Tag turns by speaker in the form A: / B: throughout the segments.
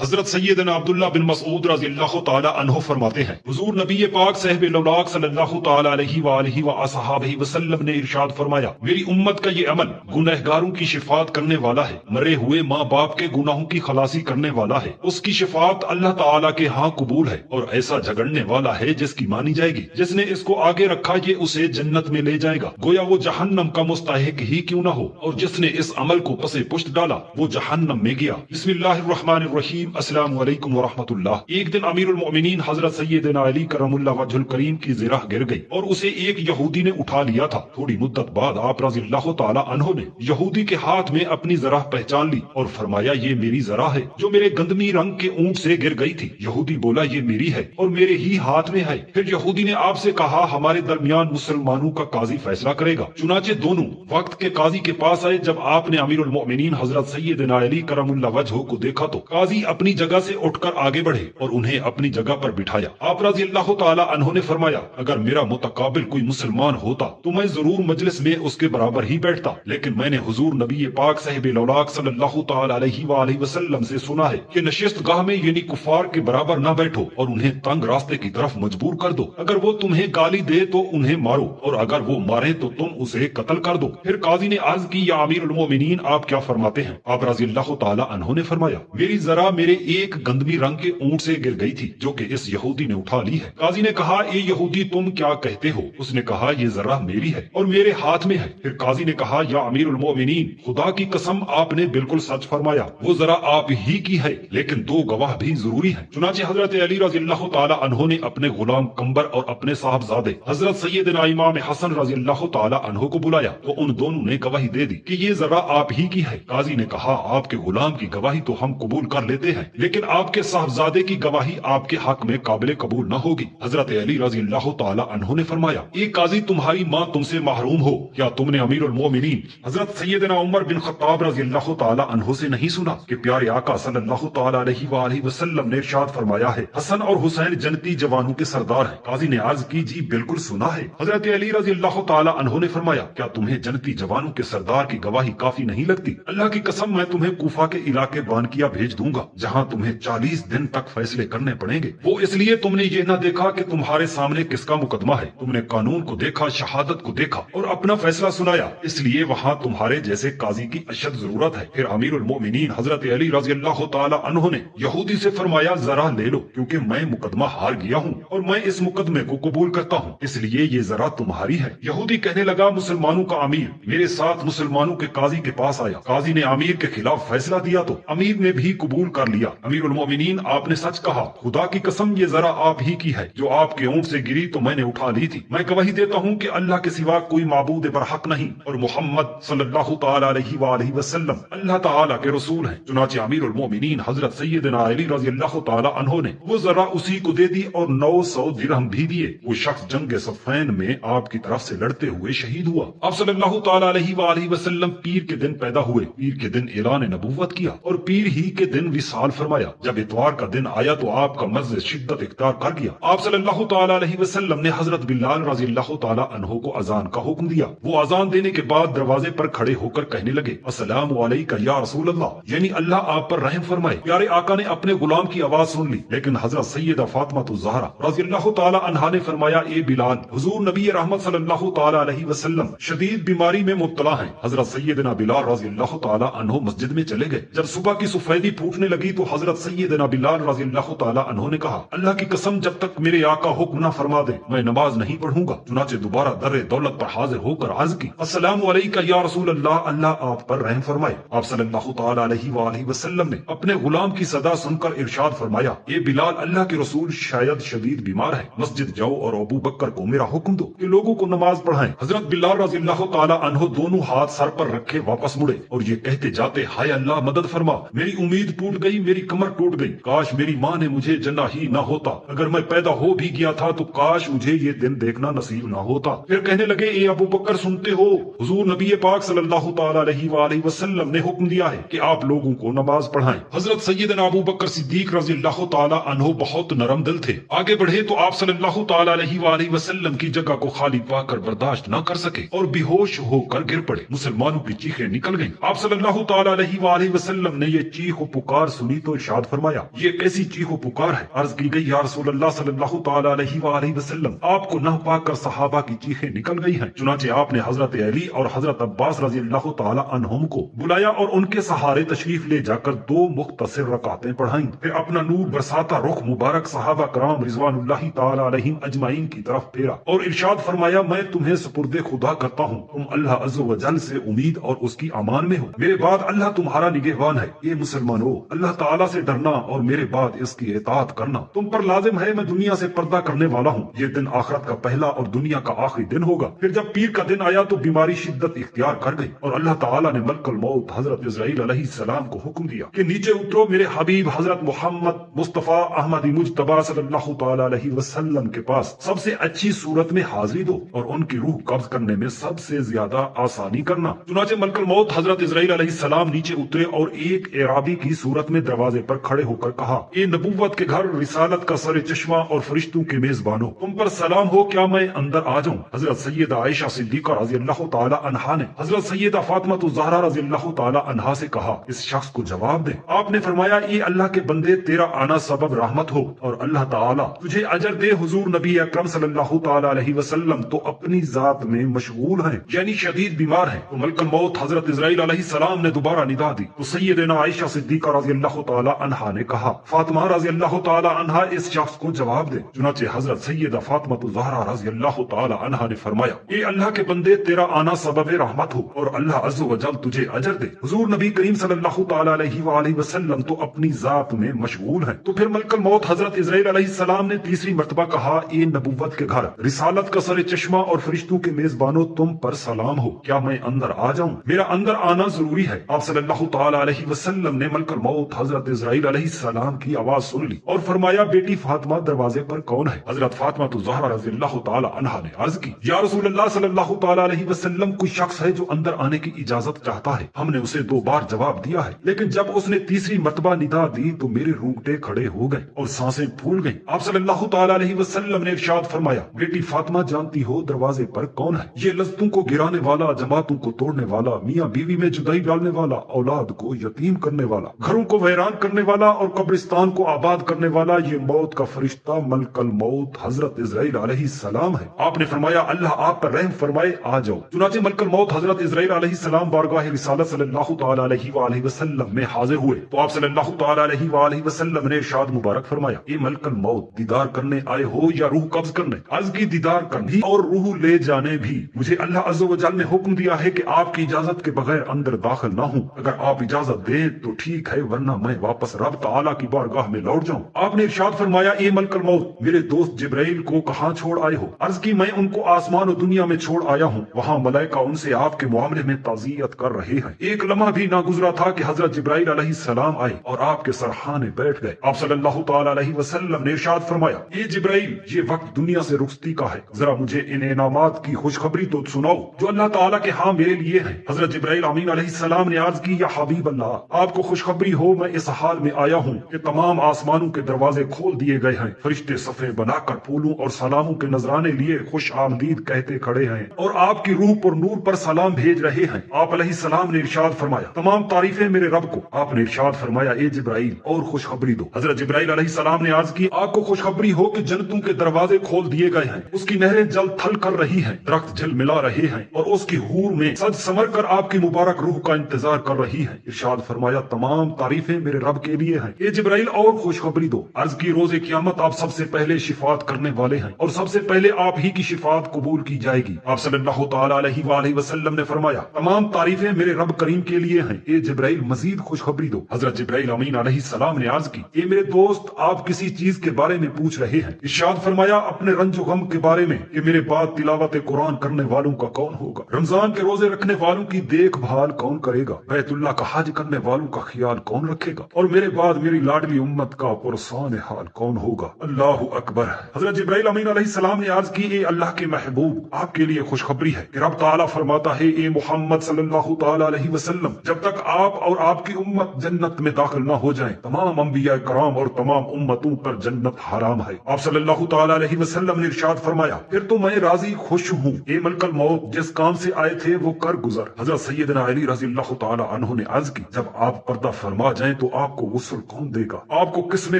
A: حضرت سیدنا عبداللہ بن مسعود رضی اللہ تعالی عنہ فرماتے ہیں، حضور نبی پاک صاحب لولاک صلی اللہ تعالی علیہ وآلہ وصحابہ وسلم نے ارشاد فرمایا، میری امت کا یہ عمل گنہگاروں کی شفاعت کرنے والا ہے، مرے ہوئے ماں باپ کے گناہوں کی خلاصی کرنے والا ہے، اس کی شفاعت اللہ تعالی کے ہاں قبول ہے، اور ایسا جھگڑنے والا ہے جس کی مانی جائے گی، جس نے اس کو آگے رکھا یہ اسے جنت میں لے جائے گا، گویا وہ جہنم کا مستحق ہی کیوں نہ ہو، اور جس نے اس عمل کو پس پشت ڈالا وہ جہنم میں گیا۔ بسم اللہ الرحمن الرحیم۔ السلام علیکم ورحمۃ اللہ۔ ایک دن امیر المؤمنین حضرت سیدنا علی کرم اللہ وجہ الکریم کی زرہ گر گئی اور اسے ایک یہودی نے اٹھا لیا تھا۔ تھوڑی مدت بعد آپ رضی اللہ تعالی عنہ نے یہودی کے ہاتھ میں اپنی زرہ پہچان لی اور فرمایا، یہ میری زرہ ہے جو میرے گندمی رنگ کے اونٹ سے گر گئی تھی۔ یہودی بولا، یہ میری ہے اور میرے ہی ہاتھ میں ہے۔ پھر یہودی نے آپ سے کہا، ہمارے درمیان مسلمانوں کا قاضی فیصلہ کرے گا۔ چنانچہ دونوں وقت کے قاضی کے پاس آئے۔ جب آپ نے امیر المؤمنین حضرت سیدنا علی کرم اللہ وجہ کو دیکھا تو قاضی اپنی جگہ سے اٹھ کر آگے بڑھے اور انہیں اپنی جگہ پر بٹھایا۔ آپ رضی اللہ تعالی عنہ نے فرمایا، اگر میرا متقابل کوئی مسلمان ہوتا تو میں ضرور مجلس میں اس کے برابر ہی بیٹھتا، لیکن میں نے حضور نبی پاک صاحب لولاک صلی اللہ تعالی علیہ وآلہ وسلم سے سنا ہے کہ نشست گاہ میں یعنی کفار کے برابر نہ بیٹھو اور انہیں تنگ راستے کی طرف مجبور کر دو۔ اگر وہ تمہیں گالی دے تو انہیں مارو اور اگر وہ مارے تو تم اسے قتل کر دو۔ پھر قاضی نے عرض کی، یا امیر المؤمنین آپ کیا فرماتے ہیں؟ آپ رضی اللہ تعالی عنہ نے فرمایا، میری ذرا میرے ایک گندمی رنگ کے اونٹ سے گر گئی تھی جو کہ اس یہودی نے اٹھا لی ہے۔ قاضی نے کہا، اے یہودی تم کیا کہتے ہو؟ اس نے کہا، یہ ذرا میری ہے اور میرے ہاتھ میں ہے۔ پھر قاضی نے کہا، یا امیر المؤمنین خدا کی قسم آپ نے بالکل سچ فرمایا، وہ ذرا آپ ہی کی ہے، لیکن دو گواہ بھی ضروری ہیں۔ چنانچہ حضرت علی رضی اللہ تعالی عنہ نے اپنے غلام قمبر اور اپنے صاحبزادے حضرت سیدنا امام حسن رضی اللہ تعالی عنہ کو بلایا تو ان دونوں نے گواہی دے دی کہ یہ ذرا آپ ہی کی ہے۔ قاضی نے کہا، آپ کے غلام کی گواہی تو ہم قبول کر لیتے ہیں، لیکن آپ کے صاحبزادے کی گواہی آپ کے حق میں قابل قبول نہ ہوگی۔ حضرت علی رضی اللہ تعالی عنہ نے فرمایا، ایک قاضی تمہاری ماں تم سے محروم ہو، کیا تم نے امیر المؤمنین حضرت سیدنا عمر بن خطاب رضی اللہ تعالی عنہ سے نہیں سنا کہ پیارے آقا صلی اللہ تعالی علیہ وآلہ وسلم نے ارشاد فرمایا ہے، حسن اور حسین جنتی جوانوں کے سردار ہیں؟ قاضی نے عرض کی، جی بالکل سنا ہے۔ حضرت علی رضی اللہ تعالی عنہ نے فرمایا، کیا تمہیں جنتی جوانوں کے سردار کی گواہی کافی نہیں لگتی؟ اللہ کی قسم میں تمہیں کوفہ کے علاقے بانکیا بھیج دوں گا جہاں تمہیں 40 دن تک فیصلے کرنے پڑیں گے۔ وہ اس لیے تم نے یہ نہ دیکھا کہ تمہارے سامنے کس کا مقدمہ ہے، تم نے قانون کو دیکھا، شہادت کو دیکھا اور اپنا فیصلہ سنایا، اس لیے وہاں تمہارے جیسے قاضی کی اشد ضرورت ہے۔ پھر امیر المؤمنین حضرت علی رضی اللہ تعالی عنہ نے یہودی سے فرمایا، ذرا لے لو کیونکہ میں مقدمہ ہار گیا ہوں اور میں اس مقدمے کو قبول کرتا ہوں، اس لیے یہ ذرا تمہاری ہے۔ یہودی کہنے لگا، مسلمانوں کا امیر میرے ساتھ مسلمانوں کے قاضی کے پاس آیا، قاضی نے امیر کے خلاف فیصلہ دیا تو امیر نے بھی قبول کر لیا۔ امیر المؤمنین آپ نے سچ کہا، خدا کی قسم یہ ذرا آپ ہی کی ہے، جو آپ کے اونٹ سے گری تو میں نے اٹھا لی تھی۔ میں گواہی دیتا ہوں کہ اللہ کے سوا کوئی معبود برحق نہیں اور محمد صلی اللہ تعالی علیہ وآلہ وسلم اللہ تعالی کے رسول ہیں۔ چنانچہ امیر المؤمنین حضرت سیدنا علی رضی اللہ تعالی عنہ نے وہ ذرا اسی کو دے دی اور 900 درہم بھی دیے۔ وہ شخص جنگ صفین میں آپ کی طرف سے لڑتے ہوئے شہید ہوا۔ آپ صلی اللہ تعالی علیہ وآلہ وسلم پیر کے دن پیدا ہوئے، پیر کے دن اعلان نبوت کیا اور پیر ہی کے دن وصال فرمایا۔ جب اتوار کا دن آیا تو آپ کا مرض شدت اختیار کر گیا۔ آپ صلی اللہ تعالی علیہ وسلم نے حضرت بلال رضی اللہ تعالی عنہ کو اذان کا حکم دیا۔ وہ اذان دینے کے بعد دروازے پر کھڑے ہو کر کہنے لگے، السلام علیکہ یا رسول اللہ، یعنی اللہ آپ پر رحم فرمائے۔ پیارے آقا نے اپنے غلام کی آواز سن لی، لیکن حضرت سیدہ فاطمہ الزہرا رضی اللہ تعالی عنہا نے فرمایا، اے بلال، حضور نبی رحمت صلی اللہ تعالی علیہ وسلم شدید بیماری میں مبتلا ہیں۔ حضرت سیدنا بلال رضی اللہ تعالی عنہ مسجد میں چلے گئے۔ جب صبح کی سفیدی پھوٹنے لگی تو حضرت سیدنا بلال رضی اللہ تعالی عنہ نے کہا، اللہ کی قسم جب تک میرے آقا حکم نہ فرما دے میں نماز نہیں پڑھوں گا۔ چنانچہ دوبارہ در دولت پر حاضر ہو کر عرض کی، السلام علیکہ یا رسول اللہ، اللہ آپ پر رحم فرمائے۔ آپ صلی اللہ تعالی علیہ وآلہ وسلم نے اپنے غلام کی صدا سن کر ارشاد فرمایا، اے بلال، اللہ کے رسول شاید شدید بیمار ہے، مسجد جاؤ اور ابو بکر کو میرا حکم دو کہ لوگوں کو نماز پڑھائیں۔ حضرت بلال رضی اللہ تعالی عنہ دونوں ہاتھ سر پر رکھے واپس مڑے اور یہ کہتے جاتے، ہائے اللہ مدد فرما، میری امید ٹوٹ گئی، میری کمر ٹوٹ گئی، کاش میری ماں نے مجھے جنا ہی نہ ہوتا، اگر میں پیدا ہو بھی گیا تھا تو کاش مجھے یہ دن دیکھنا نصیب نہ ہوتا۔ پھر کہنے لگے، اے ابو بکر سنتے ہو، حضور نبی پاک صلی اللہ تعالی علیہ وآلہ وسلم نے حکم دیا ہے کہ آپ لوگوں کو نماز پڑھائیں۔ حضرت سیدنا ابو بکر صدیق رضی اللہ تعالی عنہ بہت نرم دل تھے، آگے بڑھے تو آپ صلی اللہ تعالی علیہ وآلہ وسلم کی جگہ کو خالی پا کر برداشت نہ کر سکے اور بے ہوش ہو کر گر پڑے۔ مسلمانوں کی چیخیں نکل گئیں۔ آپ صلی اللہ تعالی علیہ وآلہ وسلم نے یہ چیخ و پکار سنی سنی تو ارشاد فرمایا یہ کیسی چیخ و پکار ہے؟ عرض کی گئی یا رسول اللہ صلی اللہ تعالی علیہ وآلہ وسلم آپ کو نہ پا کر صحابہ کی چیخیں نکل گئی ہیں۔ چنانچہ آپ نے حضرت علی اور حضرت عباس رضی اللہ تعالی عنہم کو بلایا اور ان کے سہارے تشریف لے جا کر 2 مختصر رکعتیں پڑھائیں، پھر اپنا نور برساتا رخ مبارک صحابہ کرام رضوان اللہ تعالی علیہم اجمعین کی طرف پھیرا اور ارشاد فرمایا میں تمہیں سپرد خدا کرتا ہوں، تم اللہ عز و جل سے امید اور اس کی امان میں ہو، میرے بعد اللہ تمہارا نگہبان ہے۔ یہ مسلمانوں، اللہ تعالیٰ سے ڈرنا اور میرے بعد اس کی اطاعت کرنا تم پر لازم ہے۔ میں دنیا سے پردہ کرنے والا ہوں، یہ دن آخرت کا پہلا اور دنیا کا آخری دن ہوگا۔ پھر جب پیر کا دن آیا تو بیماری شدت اختیار کر گئی اور اللہ تعالیٰ نے ملک الموت حضرت اسرائیل علیہ السلام کو حکم دیا کہ نیچے اترو، میرے حبیب حضرت محمد مصطفیٰ احمد مجتبی صلی اللہ تعالی علیہ وسلم کے پاس سب سے اچھی صورت میں حاضری دو اور ان کی روح قبض کرنے میں سب سے زیادہ آسانی کرنا۔ چنانچہ ملک الموت حضرت اسرائیل علیہ السلام نیچے اترے اور ایک اعرابی کی صورت میں دروازے پر کھڑے ہو کر کہا اے نبوت کے گھر، رسالت کا سر چشمہ اور فرشتوں کے میزبانوں، تم پر سلام ہو، کیا میں اندر آ جاؤں؟ حضرت سیدہ عائشہ صدیقہ رضی اللہ تعالی عنہا نے حضرت سیدہ فاطمہ الزہرا رضی اللہ تعالی عنہا سے کہا اس شخص کو جواب دے۔ آپ نے فرمایا اے اللہ کے بندے، تیرا آنا سبب رحمت ہو اور اللہ تعالی تجھے اجر دے۔ حضور نبی اکرم صلی اللہ تعالی علیہ وسلم تو اپنی ذات میں مشغول ہیں، یعنی شدید بیمار ہیں۔ تو ملک الموت حضرت اسرائیل علیہ السلام نے دوبارہ ندا دی تو سیدنا عائشہ صدیقہ رضی اللہ تعالی عنہا نے کہا فاطمہ رضی اللہ تعالی عنہا اس شخص کو جواب دے۔ چنانچہ حضرت سیدہ فاطمہ الزہرا رضی اللہ تعالی عنہا نے فرمایا اے اللہ کے بندے، تیرا آنا سبب رحمت ہو اور اللہ عز و جل تجھے اجر دے۔ حضور نبی کریم صلی اللہ تعالی علیہ وآلہ وسلم تو اپنی ذات میں مشغول ہیں۔ تو پھر ملک الموت حضرت اسرائیل علیہ السلام نے تیسری مرتبہ کہا اے نبوت کے گھر، رسالت کا سر چشمہ اور فرشتوں کے میزبانوں، تم پر سلام ہو، کیا میں اندر آ جاؤں؟ میرا اندر آنا ضروری ہے۔ آپ صلی اللہ تعالی علیہ وسلم نے ملک الموت حضرت اسرائیل علیہ السلام کی آواز سن لی اور فرمایا بیٹی فاطمہ دروازے پر کون ہے؟ حضرت فاطمہ الزہرا رضی اللہ تعالی عنہا نے عرض کی یا رسول اللہ صلی اللہ تعالی علیہ وسلم، کوئی شخص ہے جو اندر آنے کی اجازت چاہتا ہے۔ ہم نے اسے 2 بار جواب دیا ہے، لیکن جب اس نے تیسری مرتبہ ندا دی تو میرے رونگٹے کھڑے ہو گئے اور سانسیں پھول گئیں۔ آپ صلی اللہ تعالی علیہ وسلم نے ارشاد فرمایا بیٹی فاطمہ، جانتی ہو دروازے پر کون ہے؟ یہ لذتوں کو گرانے والا، جماعتوں کو توڑنے والا، میاں بیوی میں جدائی ڈالنے والا، اولاد کو یتیم کرنے والا، گھروں کو ویران کرنے والا اور قبرستان کو آباد کرنے والا، یہ موت کا فرشتہ ملک الموت حضرت اسرائیل علیہ السلام ہے۔ آپ نے فرمایا اللہ آپ پر رحم فرمائے، آ جاؤ۔ چنانچہ ملک الموت حضرت اسرائیل علیہ السلام بارگاہ رسالت صلی اللہ تعالی علیہ وآلہ وسلم میں حاضر ہوئے تو آپ صلی اللہ تعالی علیہ وآلہ وسلم نے ارشاد مبارک فرمایا اے ملک الموت، دیدار کرنے آئے ہو یا روح قبض کرنے؟ عرض کی دیدار کرنے اور روح لے جانے بھی۔ مجھے اللہ عز و جل نے حکم دیا ہے کہ آپ کی اجازت کے بغیر اندر داخل نہ ہوں، اگر آپ اجازت دیں تو ٹھیک ہے، ورنہ میں واپس رب تعالیٰ کی بارگاہ میں لوٹ جاؤں۔ آپ نے ارشاد فرمایا اے ملک الموت، میرے دوست جبرائیل کو کہاں چھوڑ آئے ہو؟ عرض کی میں ان کو آسمان و دنیا میں چھوڑ آیا ہوں، وہاں ملائکہ ان سے آپ کے معاملے میں تعزیت کر رہے ہیں۔ ایک لمحہ بھی نہ گزرا تھا کہ حضرت جبرائیل علیہ السلام آئے اور آپ کے سرحانے بیٹھ گئے۔ آپ صلی اللہ تعالی علیہ وسلم نے ارشاد فرمایا اے جبرائیل، یہ وقت دنیا سے رخصتی کا ہے، ذرا مجھے ان انعامات کی خوشخبری تو سناؤ جو اللہ تعالیٰ کے ہاں میرے لیے ہیں۔ حضرت جبرائیل امین علیہ السلام نے عرض کی یا حبیب اللہ، آپ کو خوشخبری ہو میں اس حال میں آیا ہوں کہ تمام آسمانوں کے دروازے کھول دیے گئے ہیں، فرشتے صفے بنا کر پھولوں اور سلاموں کے نذرانے لیے خوش آمدید کہتے کھڑے ہیں اور آپ کی روح پر نور پر سلام بھیج رہے ہیں۔ آپ علیہ السلام نے ارشاد فرمایا تمام تعریفیں میرے رب کو۔ آپ نے ارشاد فرمایا اے جبرائیل اور خوشخبری دو۔ حضرت جبرائیل علیہ السلام نے عرض کی آپ کو خوشخبری ہو کہ جنتوں کے دروازے کھول دیے گئے ہیں، اس کی نہریں جل تھل کر رہی ہیں، درخت جل ملا رہے ہیں اور اس کی حور میں سج سمر کر آپ کی مبارک روح کا انتظار کر رہی ہیں۔ ارشاد فرمایا تمام تعریفیں میرے رب کے لیے ہیں۔ اے جبرائیل اور خوشخبری دو۔ عرض کی روز قیامت آپ سب سے پہلے شفاعت کرنے والے ہیں اور سب سے پہلے آپ ہی کی شفاعت قبول کی جائے گی۔ آپ صلی اللہ تعالی علیہ وآلہ وسلم نے فرمایا تمام تعریفیں میرے رب کریم کے لیے ہیں۔ اے جبرائیل مزید خوشخبری دو۔ حضرت جبرائیل امین علیہ السلام نے عرض کی اے میرے دوست، آپ کسی چیز کے بارے میں پوچھ رہے ہیں؟ ارشاد فرمایا اپنے رنج و غم کے بارے میں کہ میرے بعد تلاوت قرآن کرنے والوں کا کون ہوگا، رمضان کے روزے رکھنے والوں کی دیکھ بھال کون کرے گا، بیت اللہ کا حج کرنے والوں کا خیال کون رکھے گا، اور میرے بعد میری لاڈلی امت کا پرسان حال کون ہوگا۔ اللہ اکبر۔ حضرت جبرائیل امین علیہ السلام نے عرض کی اے اللہ کے محبوب، آپ کے لیے خوشخبری ہے کہ رب تعالیٰ فرماتا ہے اے محمد صلی اللہ تعالی علیہ وسلم، جب تک آپ اور آپ کی امت جنت میں داخل نہ ہو جائیں تمام انبیاء کرام اور تمام امتوں پر جنت حرام ہے۔ آپ صلی اللہ تعالی علیہ وسلم نے ارشاد فرمایا پھر تو میں راضی خوش ہوں، اے ملک الموت جس کام سے آئے تھے وہ کر گزر۔ حضرت سیدنا علی رضی اللہ تعالی عنہ نے عرض کی جب آپ پردہ فرما جائیں فرمائیں تو آپ کو غسل کون دے گا؟ آپ کو کس میں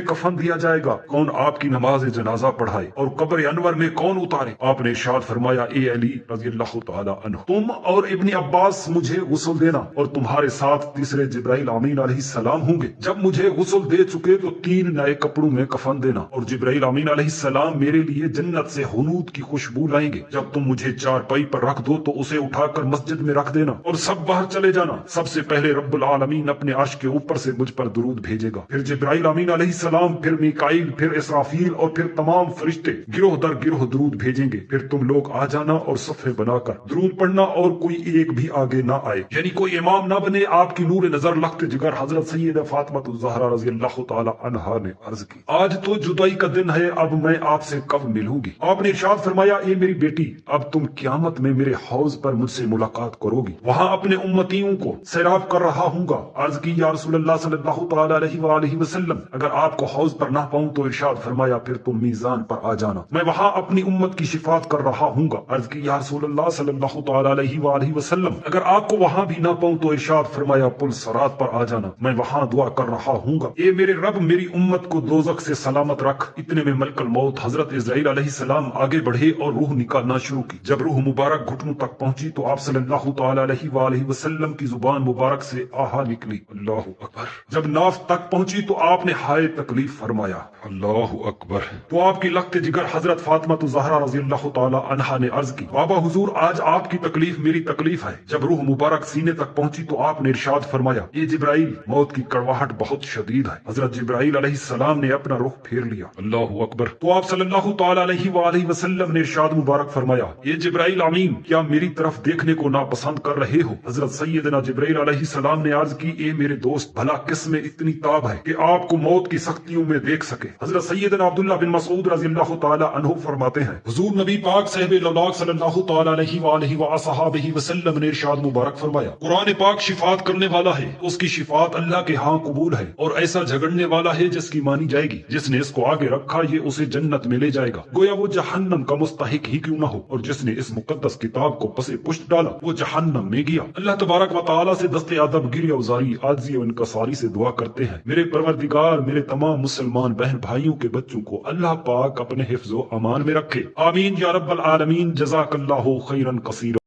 A: کفن دیا جائے گا؟ کون آپ کی نماز جنازہ پڑھائے اور قبر انور میں کون اتارے؟ آپ نے ارشاد فرمایا اے علی رضی اللہ تعالی عنہ، تم اور ابن عباس مجھے غسل دینا اور تمہارے ساتھ تیسرے جبرائیل امین علیہ السلام ہوں گے۔ جب مجھے غسل دے چکے تو 3 نئے کپڑوں میں کفن دینا اور جبرائیل امین علیہ السلام میرے لیے جنت سے ہنود کی خوشبو لائیں گے۔ جب تم مجھے چارپائی پر رکھ دو تو اسے اٹھا کر مسجد میں رکھ دینا اور سب باہر چلے جانا۔ سب سے پہلے رب العالمین اپنے عرش کے اوپر سے مجھ پر درود بھیجے گا، پھر جبرائیل امین علیہ السلام، پھر میکائیل، پھر اسرافیل اور پھر تمام فرشتے گروہ در گروہ درود بھیجیں گے۔ پھر تم لوگ آ جانا اور صفے بنا کر درود پڑھنا اور کوئی ایک بھی آگے نہ آئے، یعنی کوئی امام نہ بنے۔ آپ کی نور نظر لخت جگر حضرت سیدہ فاطمہ الزہرا رضی اللہ تعالی عنہا نے عرض کی، آج تو جدائی کا دن ہے، اب میں آپ سے کب ملوں گی؟ آپ نے ارشاد فرمایا اے میری بیٹی، اب تم قیامت میں میرے حوض پر مجھ سے ملاقات کرو گی، وہاں اپنے امتیوں کو سیراب کر رہا ہوں گا۔ عرض کی یا رسول اللہ صلی اللہ تعالی علیہ وآلہ وسلم، اگر آپ کو حوض پر نہ پاؤں تو ارشاد فرمایا پھر تم میزان پر آ جانا، میں وہاں اپنی امت کی شفاعت کر رہا ہوں گا۔ عرض کی یا رسول اللہ صلی اللہ تعالی علیہ وآلہ وسلم، اگر آپ کو وہاں بھی نہ پاؤں تو ارشاد فرمایا پل صراط پر آ جانا، میں وہاں دعا کر رہا ہوں گا اے میرے رب میری امت کو دوزخ سے سلامت رکھ۔ اتنے میں ملک الموت حضرت اسرائیل علیہ السلام آگے بڑھے اور روح نکالنا شروع کی۔ جب روح مبارک گھٹنوں تک پہنچی تو آپ صلی اللہ تعالی علیہ وآلہ وسلم کی زبان مبارک سے آہا نکلی، اللہ اکبر۔ جب ناف تک پہنچی تو آپ نے ہائے تکلیف فرمایا، اللہ اکبر۔ تو آپ کی لخت جگر حضرت فاطمہ الزہرا رضی اللہ تعالی عنہا نے عرض کی، بابا حضور آج آپ کی تکلیف میری تکلیف ہے۔ جب روح مبارک سینے تک پہنچی تو آپ نے ارشاد فرمایا یہ جبرائیل، موت کی کڑواہٹ بہت شدید ہے۔ حضرت جبرائیل علیہ السلام نے اپنا رخ پھیر لیا، اللہ اکبر۔ تو آپ صلی اللہ تعالی علیہ وآلہ وسلم نے ارشاد مبارک فرمایا یہ جبرائیل امین، کیا میری طرف دیکھنے کو ناپسند کر رہے ہو؟ حضرت سیدنا جبرائیل علیہ السلام نے عرض کی اے میرے دوست، بھلا کس میں اتنی تاب ہے کہ آپ کو موت کی سختیوں میں دیکھ سکے؟ حضرت سیدنا عبداللہ بن مسعود رضی اللہ تعالی عنہ فرماتے ہیں حضور نبی پاک صاحب لولاک صلی اللہ تعالی علیہ وآلہ وصحابہ وسلم نے ارشاد مبارک فرمایا قرآن پاک شفاعت کرنے والا ہے، اس کی شفاعت اللہ کے ہاں قبول ہے، اور ایسا جھگڑنے والا ہے جس کی مانی جائے گی، جس نے اس کو آگے رکھا یہ اسے جنت میں لے جائے گا، گویا وہ جہنم کا مستحق ہی کیوں نہ ہو، اور جس نے اس مقدس کتاب کو پسے پشت ڈالا وہ جہنم میں گیا۔ اللہ تبارک و تعالی سے دست ادب، گری اوزاری، عاجزی و انکساری سے دعا کرتے ہیں میرے پروردگار میرے تمام مسلمان بہن بھائیوں کے بچوں کو اللہ پاک اپنے حفظ و امان میں رکھے، آمین یا رب العالمین۔ جزاک اللہ خیرا کثیرا۔